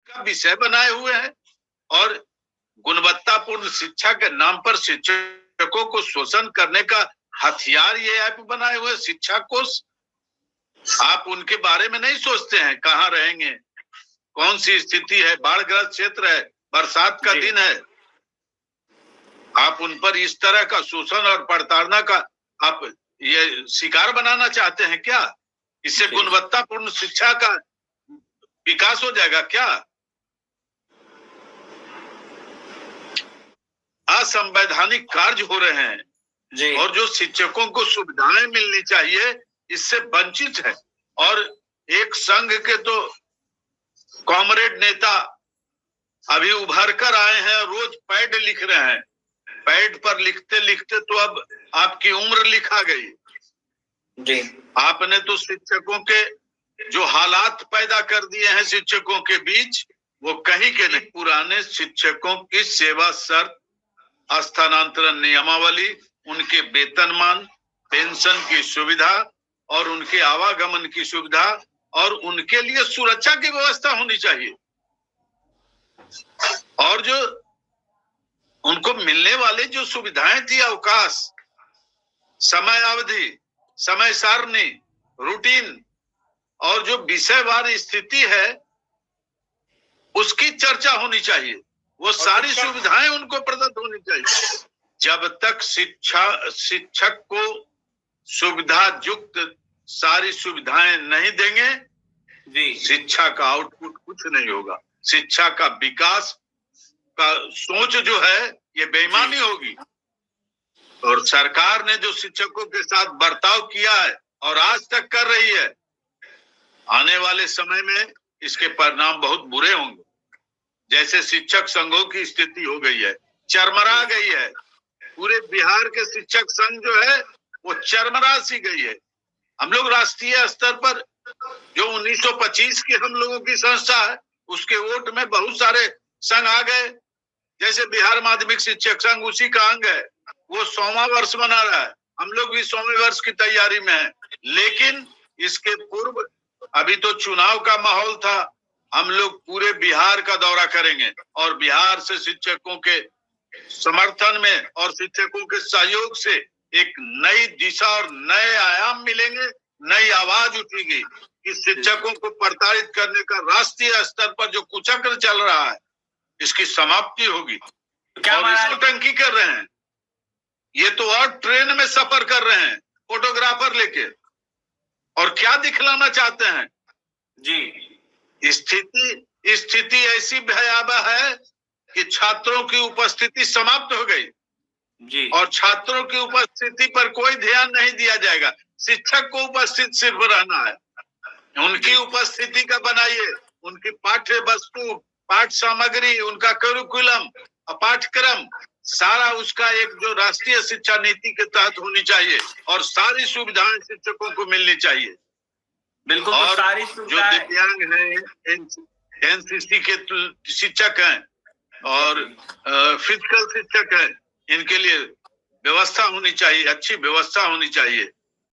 का विषय बनाए हुए हैं और गुणवत्तापूर्ण शिक्षा के नाम पर शिक्षकों को शोषण करने का हथियार ये ऐप बनाए हुए शिक्षा कोष। आप उनके बारे में नहीं सोचते हैं, कहाँ रहेंगे, कौन सी स्थिति है, बाढ़ग्रस्त क्षेत्र है, बरसात का दिन है, आप उन पर इस तरह का शोषण और प्रताड़ना का आप ये शिकार बनाना चाहते हैं क्या? इससे गुणवत्तापूर्ण शिक्षा का विकास हो जाएगा क्या? असंवैधानिक कार्य हो रहे हैं जी। और जो शिक्षकों को सुविधाएं मिलनी चाहिए इससे वंचित है। और एक संघ के तो कॉमरेड नेता अभी उभर कर आए हैं, रोज पैड लिख रहे हैं, पैड पर लिखते लिखते तो अब आपकी उम्र लिखा गई जी। आपने तो शिक्षकों के जो हालात पैदा कर दिए हैं शिक्षकों के बीच, वो कहीं के नहीं। पुराने शिक्षकों की सेवा शर्त, स्थानांतरण नियमावली, उनके वेतनमान, पेंशन की सुविधा और उनके आवागमन की सुविधा और उनके लिए सुरक्षा की व्यवस्था होनी चाहिए। और जो उनको मिलने वाले जो सुविधाएं थी, अवकाश, समय अवधि, समय सारणी, रूटीन और जो विषयवार स्थिति है उसकी चर्चा होनी चाहिए। वो सारी सुविधाएं उनको प्रदत्त होनी चाहिए। जब तक शिक्षक को सुविधा युक्त सारी सुविधाएं नहीं देंगे जी, शिक्षा का आउटपुट कुछ नहीं होगा। शिक्षा का विकास का सोच जो है ये बेईमानी होगी। और सरकार ने जो शिक्षकों के साथ बर्ताव किया है और आज तक कर रही है, आने वाले समय में इसके परिणाम बहुत बुरे होंगे। जैसे शिक्षक संघों की स्थिति हो गई है, चरमरा गई है। पूरे बिहार के शिक्षक संघ जो है वो चरमरा सी गई है। हम लोग राष्ट्रीय स्तर पर जो 1925 की हम लोगों की संस्था है उसके वोट में बहुत सारे संघ आ गए। जैसे बिहार माध्यमिक शिक्षक संघ उसी का अंग है, वो 100वां वर्ष मना रहा है। हम लोग भी 100वें वर्ष की तैयारी में है। लेकिन इसके पूर्व अभी तो चुनाव का माहौल था। हम लोग पूरे बिहार का दौरा करेंगे और बिहार से शिक्षकों के समर्थन में और शिक्षकों के सहयोग से एक नई दिशा और नए आयाम मिलेंगे, नई आवाज उठेगी कि शिक्षकों को प्रताड़ित करने का राष्ट्रीय स्तर पर जो कुचक्र चल रहा है इसकी समाप्ति होगी। और इसको टंकी कर रहे हैं, ये तो और ट्रेन में सफर कर रहे हैं फोटोग्राफर लेके, और क्या दिखलाना चाहते हैं जी। स्थिति ऐसी भयावह है कि छात्रों की उपस्थिति समाप्त हो गई जी। और छात्रों की उपस्थिति पर कोई ध्यान नहीं दिया जाएगा। शिक्षक को उपस्थित सिर्फ रहना है, उनकी उपस्थिति का बनाइए, उनकी पाठ्य वस्तु, पाठ सामग्री, उनका करिकुलम, पाठ्यक्रम सारा उसका एक जो राष्ट्रीय शिक्षा नीति के तहत होनी चाहिए और सारी सुविधाएं शिक्षकों को मिलनी चाहिए। बिल्कुल। और तो सारी जो दिव्यांग हैं, एनसीसी के शिक्षक हैं और फिजिकल शिक्षक हैं, इनके लिए व्यवस्था होनी चाहिए, अच्छी व्यवस्था होनी चाहिए।